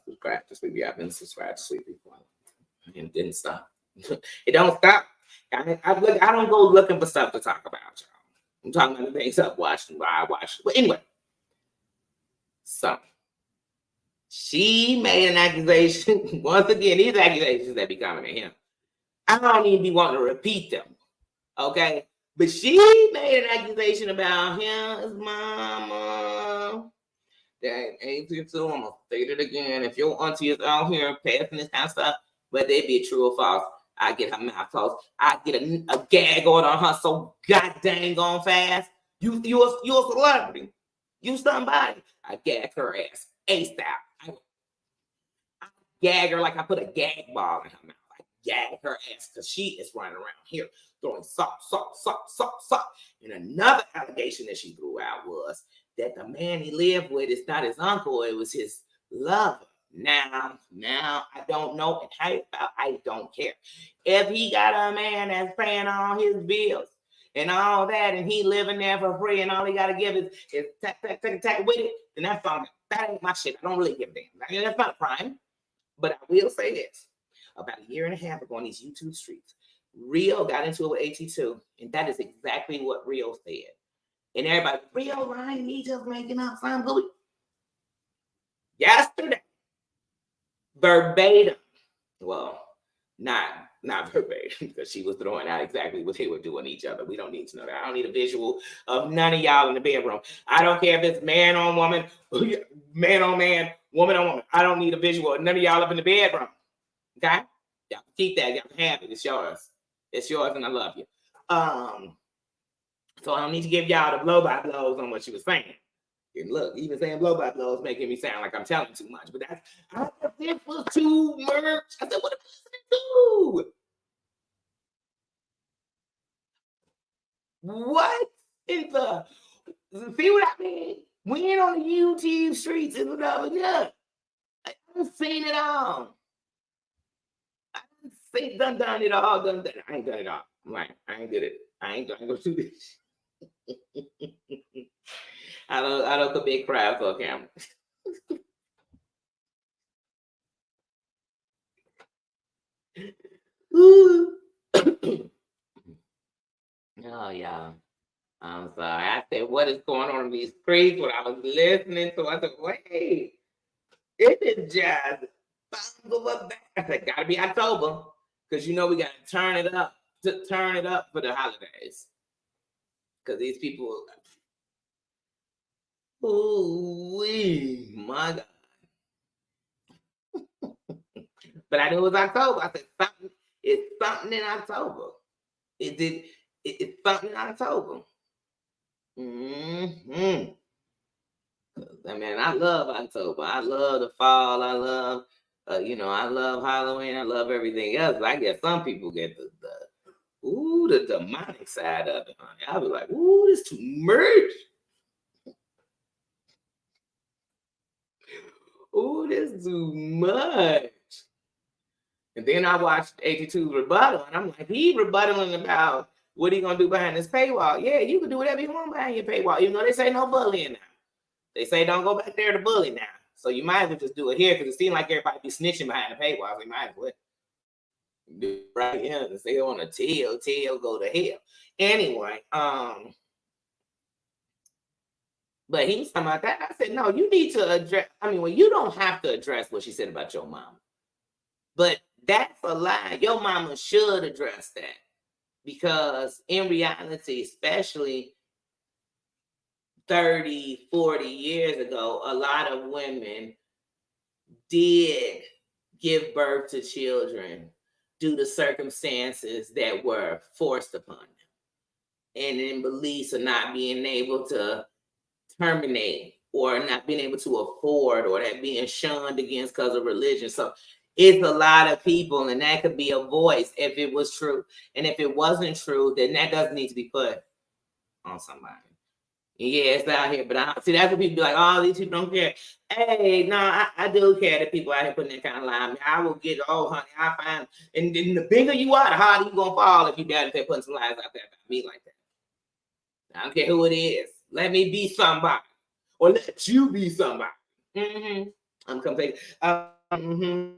subscribed to Sweet Pea. I've been subscribed to Sweet Pea and didn't stop. It don't stop. I don't go looking for stuff to talk about, y'all. I'm talking about the things I've watched and I watched. But anyway, so she made an accusation. Once again, these accusations that be coming at him, I don't even be wanting to repeat them. Okay? But she made an accusation about him, his mama. That ain't true. I'm gonna state it again. If your auntie is out here passing this kind of stuff, whether it be true or false, I get her mouth closed. I get a gag order on her so god dang on fast. You a celebrity. You somebody. I gag her ass ASAP. I gag her like I put a gag ball in her mouth. I gag her ass because she is running around here throwing salt. And another allegation that she threw out was that the man he lived with is not his uncle, it was his lover. Now, I don't know. I don't care. If he got a man that's paying all his bills and all that, and he living there for free, and all he got to give is tack with it, then that's fine. That ain't my shit. I don't really give a damn. That's not a crime. But I will say this. About a year and a half ago on these YouTube streets, Rio got into it with AT2, and that is exactly what Rio said. And everybody, Rio, Ryan, he just making up something. Yesterday, verbatim. Well, not verbatim, because she was throwing out exactly what they were doing to each other. We don't need to know that. I don't need a visual of none of y'all in the bedroom. I don't care if it's man on woman, man on man, woman on woman. I don't need a visual of none of y'all up in the bedroom. Okay? Y'all keep that. Y'all can have it. It's yours. It's yours, and I love you. So I don't need to give y'all the blow-by-blows on what she was saying. And look, even saying blow-by-blows making me sound like I'm telling too much. But this was too much. I said, what am I do? What in the... See what I mean? We ain't on the YouTube streets and whatever. Yeah. I've seen it all. Done it all. Done. I ain't done it all. Right. I ain't did it. I ain't gonna do this. I don't commit crime for a camera. Oh, yeah. I'm sorry. I said, what is going on in these streets? When I was listening to, I said, wait, it is just I said, gotta be October. Because you know we gotta turn it up for the holidays. Because these people, ooh, my God. But I knew it was October. I said, it's something in October. It's something in October. Mm-hmm. I mean, I love October. I love the fall. I love, I love Halloween. I love everything else. But I guess some people get the demonic side of it, honey. I was like, ooh, this too much. Ooh, this too much. And then I watched 82's rebuttal, and I'm like, he rebuttaling about what he gonna do behind this paywall. Yeah, you can do whatever you want behind your paywall. You know they say no bullying now. They say don't go back there to bully now. So you might as well just do it here because it seems like everybody be snitching behind the paywall. So you might as well do it right here. If they want to tell, go to hell. Anyway, but he was talking about that. I said, no, you need to address. I mean, well, you don't have to address what she said about your mom. But that's a lie. Your mama should address that. Because in reality, especially 30, 40 years ago, a lot of women did give birth to children due to circumstances that were forced upon them. And in beliefs of not being able to terminate or not being able to afford or that being shunned against because of religion. So it's a lot of people, and that could be a voice if it was true. And if it wasn't true, then that doesn't need to be put on somebody. Yeah, it's out here, but see, that's what people be like, oh, these people don't care. Hey, no, I do care that people out here putting that kind of lie. I mean, I will get, oh, honey, I find, and then the bigger you are, the harder you going to fall if you dare to putting some lies out there about me like that. I don't care who it is. Let me be somebody, or let you be somebody. Mm-hmm. I'm complaining. Mm-hmm.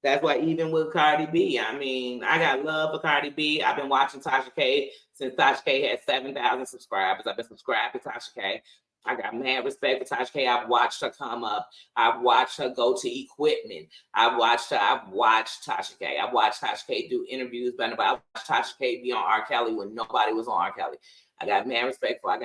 That's why even with Cardi B, I mean, I got love for Cardi B. I've been watching Tasha K since Tasha K had 7,000 subscribers. I've been subscribed to Tasha K. I got mad respect for Tasha K. I've watched her come up. I've watched her go to equipment. I've watched Tasha K. I've watched Tasha K do interviews, but I watched Tasha K be on R. Kelly when nobody was on R. Kelly. I got mad respect for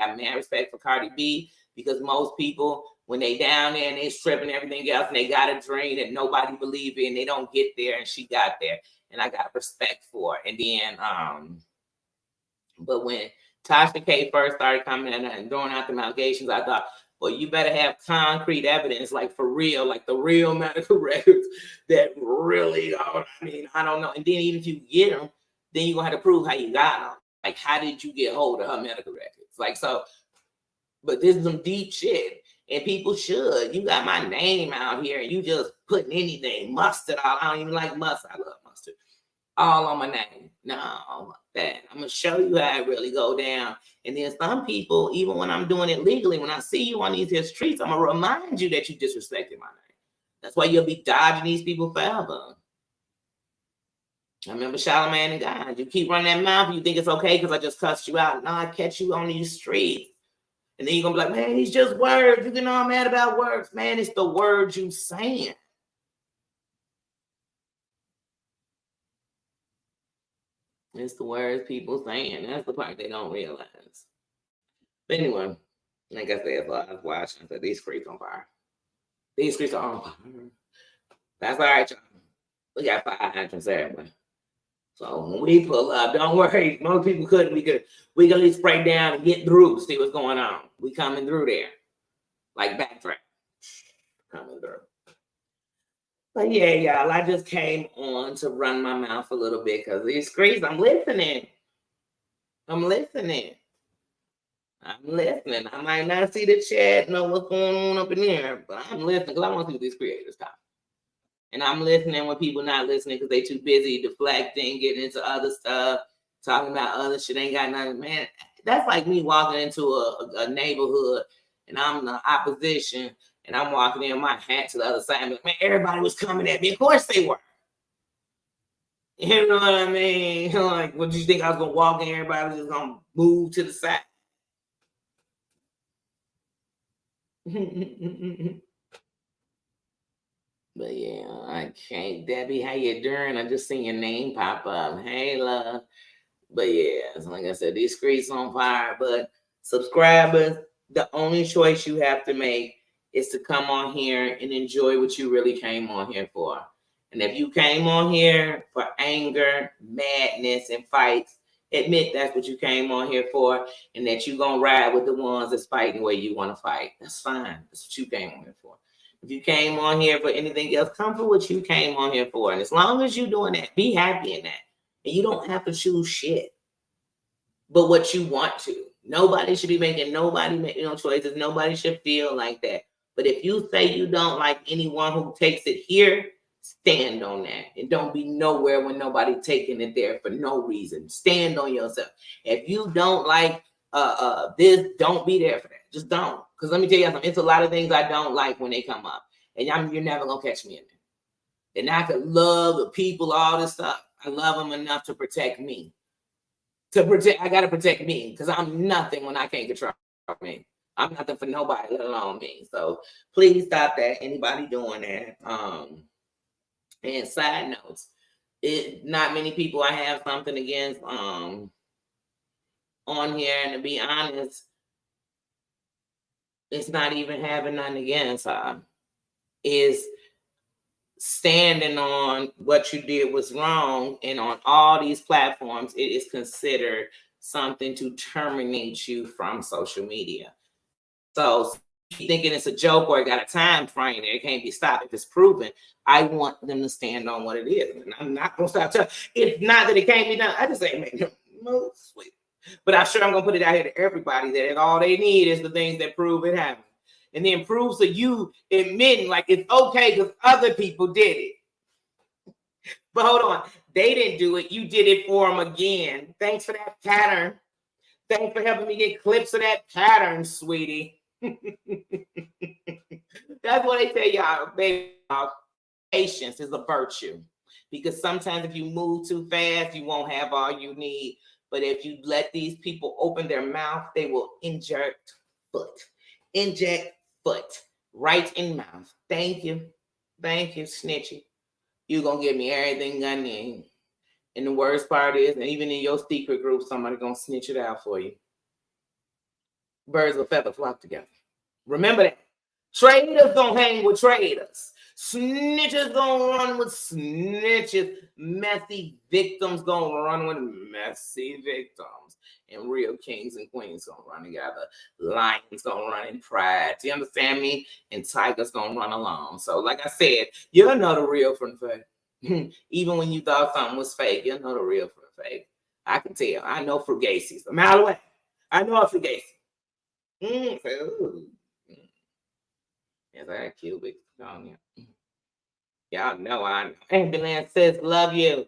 Cardi B because most people, when they down there and they stripping everything else and they got a dream that nobody believe in, they don't get there, and she got there, and I got respect for it. And then but when Tasha K first started coming in and throwing out the allegations, I thought, well, you better have concrete evidence, like for real, like the real medical records that really, I don't know. And then even if you get them, then you're gonna have to prove how you got them. Like, how did you get hold of her medical records? Like, so, but this is some deep shit. And people should. You got my name out here and you just putting anything, mustard all. I don't even like mustard. I love mustard. All on my name. No, that I'm gonna show you how it really go down. And then some people, even when I'm doing it legally, when I see you on these here streets, I'm gonna remind you that you disrespected my name. That's why you'll be dodging these people forever. I remember Charlamagne and God. You keep running that mouth, you think it's okay because I just cussed you out. No, I catch you on these streets. And then you're going to be like, man, it's just words. You get all mad about words. Man, it's the words you saying. It's the words people saying. That's the part they don't realize. But anyway, like I said, I was watching. I said, these streets on fire. These streets are on fire. That's all right, y'all. We got 5 entrance everywhere. So when we pull up, don't worry. Most people couldn't. We could at least spray down and get through, see what's going on. We coming through there. Like backtrack. Coming through. But yeah, y'all, I just came on to run my mouth a little bit because these screens, I'm listening. I might not see the chat, know what's going on up in there, but I'm listening because I want to see what these creators talk. And I'm listening when people not listening because they too busy deflecting, getting into other stuff, talking about other shit, ain't got nothing. Man, that's like me walking into a neighborhood and I'm in the opposition and I'm walking in my hat to the other side. I'm like, man, everybody was coming at me. Of course they were. You know what I mean? Like, what, did you think I was going to walk in? Everybody was just going to move to the side. But yeah, I can't. Debbie, how you doing? I just seen your name pop up. Hey, love. But yeah, so like I said, these streets on fire. But subscribers, the only choice you have to make is to come on here and enjoy what you really came on here for. And if you came on here for anger, madness, and fights, admit that's what you came on here for, and that you're gonna ride with the ones that's fighting the way you want to fight. That's fine. That's what you came on here for. If you came on here for anything else, come for what you came on here for. And as long as you're doing that, be happy in that. And you don't have to choose shit but what you want to. Nobody should be making choices. Nobody should feel like that. But if you say you don't like anyone who takes it here, stand on that. And don't be nowhere when nobody taking it there for no reason. Stand on yourself. If you don't like this, don't be there for that. Just don't. Because let me tell you something. It's a lot of things I don't like when they come up. And you're never going to catch me in there. And I could love the people, all this stuff. I love them enough to protect me. I gotta protect me because I'm nothing when I can't control me. I'm nothing for nobody, let alone me. So please stop that. Anybody doing that? And side notes, not many people I have something against on here, and to be honest, it's not even having nothing against is standing on what you did was wrong, and on all these platforms it is considered something to terminate you from social media. So thinking it's a joke or it got a time frame there, it can't be stopped. If it's proven, I want them to stand on what it is, and I'm not gonna stop telling. It's not that it can't be done. I just ain't making move, sweet. But I'm sure I'm gonna put it out here to everybody that all they need is the things that prove it happened. And then proves to you admitting like it's okay because other people did it. But hold on, they didn't do it. You did it for them again. Thanks for that pattern. Thanks for helping me get clips of that pattern, sweetie. That's what they tell y'all, baby. Patience is a virtue. Because sometimes if you move too fast, you won't have all you need. But if you let these people open their mouth, they will inject foot right in mouth. Thank you, snitchy. You're gonna give me everything I need. And the worst part is, and even in your secret group, somebody gonna snitch it out for you. Birds of a feather flock together. Remember that. Traitors don't hang with traitors. Snitches gonna run with snitches. Messy victims gonna run with messy victims. And real kings and queens gonna run together. Lions gonna run in pride. Do you understand me? And tigers gonna run along. So, like I said, you'll know the real from the fake. Even when you thought something was fake, you'll know the real from the fake. I can tell. I know Fugazi's a mile away. I know a Fugazi. Yes, I got cubic on you. Y'all know I know. Ambulance says, love you.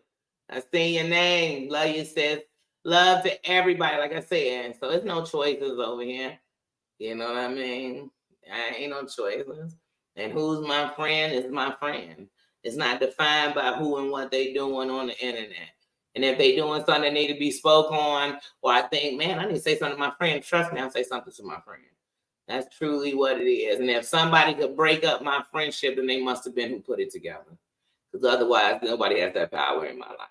I see your name. Love you, sis. Love to everybody, like I said. So there's no choices over here. You know what I mean? I ain't no choices. And who's my friend is my friend. It's not defined by who and what they doing on the internet. And if they doing something that need to be spoke on, or I think, man, I need to say something to my friend. Trust me, I'll say something to my friend. That's truly what it is. And if somebody could break up my friendship, then they must have been who put it together. Because otherwise, nobody has that power in my life.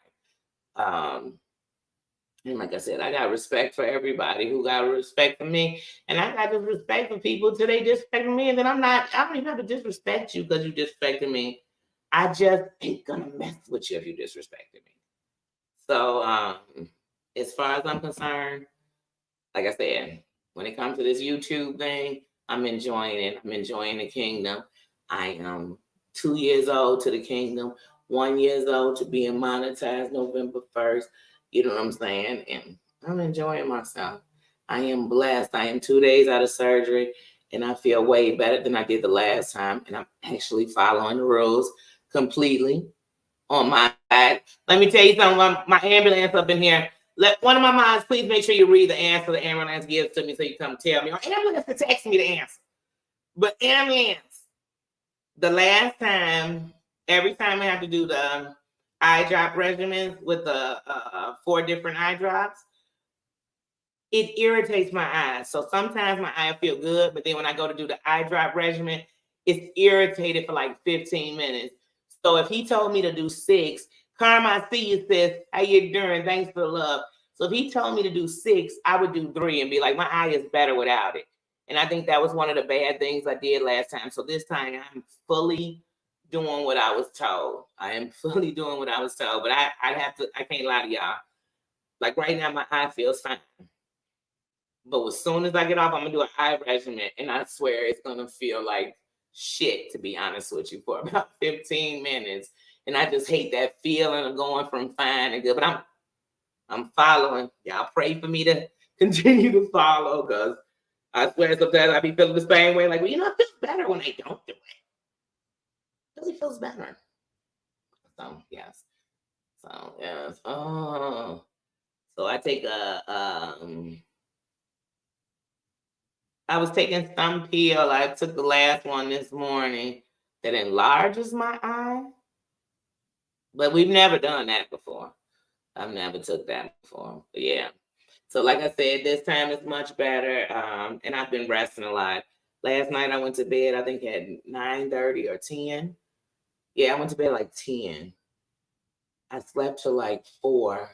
And like I said, I got respect for everybody who got respect for me. And I got this respect for people till they disrespect me. And then I don't even have to disrespect you because you disrespected me. I just ain't gonna mess with you if you disrespected me. So as far as I'm concerned, like I said, when it comes to this YouTube thing, I'm enjoying it. I'm enjoying the kingdom. I am 2 years old to the kingdom, 1 year old to being monetized November 1st. You know what I'm saying? And I'm enjoying myself. I am blessed. I am 2 days out of surgery, and I feel way better than I did the last time. And I'm actually following the rules completely on my side. Let me tell you something. My ambulance up in here. Let one of my moms please make sure you read the answer the ambulance gives to me so you come tell me. Or ambulance to text me the answer. But ambulance, the last time, every time I have to do the eye drop regimen with the 4 different eye drops, it irritates my eyes. So sometimes my eye feel good, but then when I go to do the eye drop regimen, it's irritated for like 15 minutes. So if he told me to do 6, Carmen, I see you, sis. How you doing? Thanks for the love. So if he told me to do 6, I would do 3 and be like, my eye is better without it. And I think that was one of the bad things I did last time. So this time I'm fully doing what I was told. I am fully doing what I was told. But I can't lie to y'all. Like right now, my eye feels fine. But as soon as I get off, I'm going to do an eye regimen. And I swear it's going to feel like shit, to be honest with you, for about 15 minutes. And I just hate that feeling of going from fine and good. But I'm following. Y'all pray for me to continue to follow, because I swear sometimes I be feeling the same way. Like, well, it feels better when I don't do it. It really feels better. So, yes. So, yes. Oh. So I take I was taking some pill. I took the last one this morning that enlarges my eye. But we've never done that before. I've never took that before. But yeah. So like I said, this time is much better. And I've been resting a lot. Last night I went to bed, I think at 9:30 or 10. Yeah, I went to bed like 10. I slept till like 4.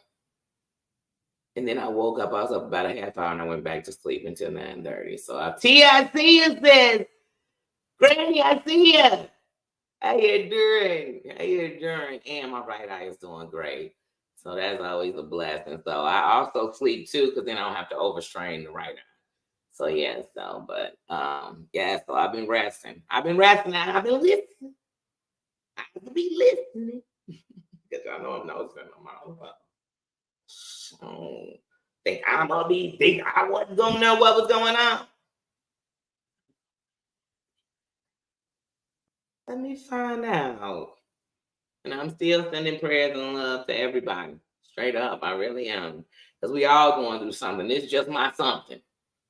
And then I woke up. I was up about a half hour and I went back to sleep until 9:30. So Tia, I see you, sis. Granny, I see you. How you doing? How you doing? And my right eye is doing great. So that's always a blessing. So I also sleep too, because then I don't have to overstrain the right eye. So yeah, so so I've been resting. I've been resting and I've been listening. I have to be listening. Because I know I'm not spending my mouth. So think I wasn't gonna know what was going on. Let me find out. And I'm still sending prayers and love to everybody. Straight up, I really am. Because we all going through something. This is just my something.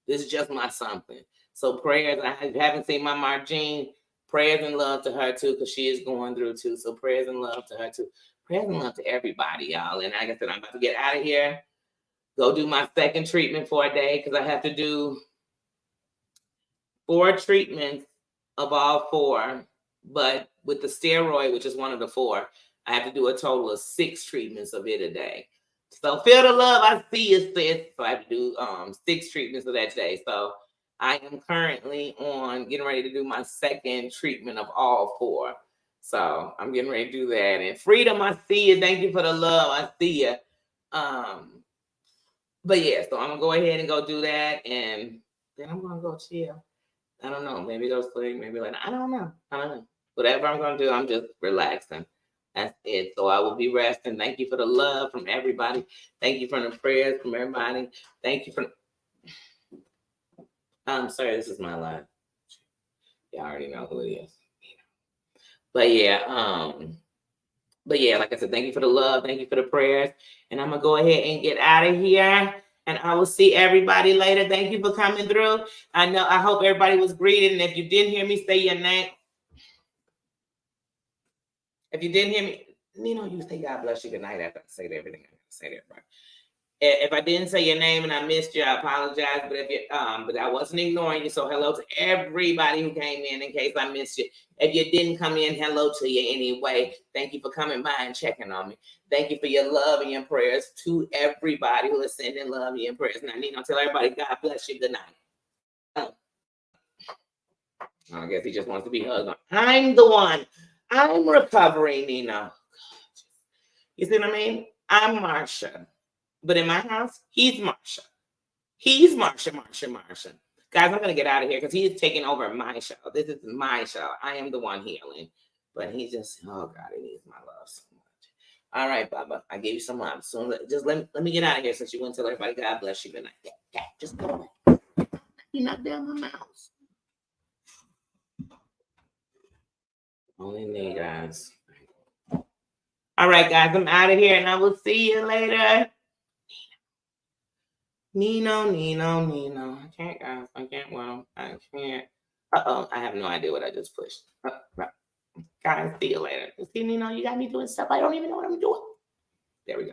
This is just my something. So prayers, I haven't seen my Margine. Prayers and love to her too, because she is going through too. So prayers and love to her too. Prayers and love to everybody, y'all. And like I said, I'm about to get out of here. Go do my second treatment for a day, because I have to do 4 treatments of all 4. But with the steroid, which is one of the 4, I have to do a total of 6 treatments of it a day. So feel the love. I see you, sis. So I have to do 6 treatments of that day. So I am currently on getting ready to do my second treatment of all 4. So I'm getting ready to do that. And Freedom, I see you. Thank you for the love. I see you. But yeah, so I'm gonna go ahead and go do that, and then I'm gonna go chill. I don't know. Maybe go sleep. Maybe like I don't know. Whatever I'm gonna do, I'm just relaxing. That's it. So I will be resting. Thank you for the love from everybody. Thank you for the prayers from everybody. Thank you for. I'm sorry, this is my line. Y'all already know who it is. But yeah, like I said, thank you for the love. Thank you for the prayers. And I'm gonna go ahead and get out of here. And I will see everybody later. Thank you for coming through. I hope everybody was greeted. And if you didn't hear me say your name, if you didn't hear me, you say God bless you, good night after I say everything I say that, right? If I didn't say your name and I missed you, I apologize. But but I wasn't ignoring you. So hello to everybody who came in case I missed you. If you didn't come in, hello to you anyway. Thank you for coming by and checking on me. Thank you for your love and your prayers to everybody who is sending love and your prayers. Now, tell everybody, God bless you. Good night. I guess he just wants to be hugged. I'm the one. I'm recovering, Nina. You see what I mean? I'm Marsha. But in my house, he's Marsha. He's Marsha. Guys, I'm going to get out of here because he's taking over my show. This is my show. I am the one healing. But he just, oh God, he needs my love so much. All right, Baba, I gave you some love. So just let me get out of here since you went to tell everybody, God bless you. Good night. Yeah, just go away. You're not down my mouse. Only me, guys. All right, guys, I'm out of here and I will see you later. Nino. I can't, guys. I can't. Well, I can't. I have no idea what I just pushed. Guys, see you later. See, Nino, you got me doing stuff I don't even know what I'm doing. There we go.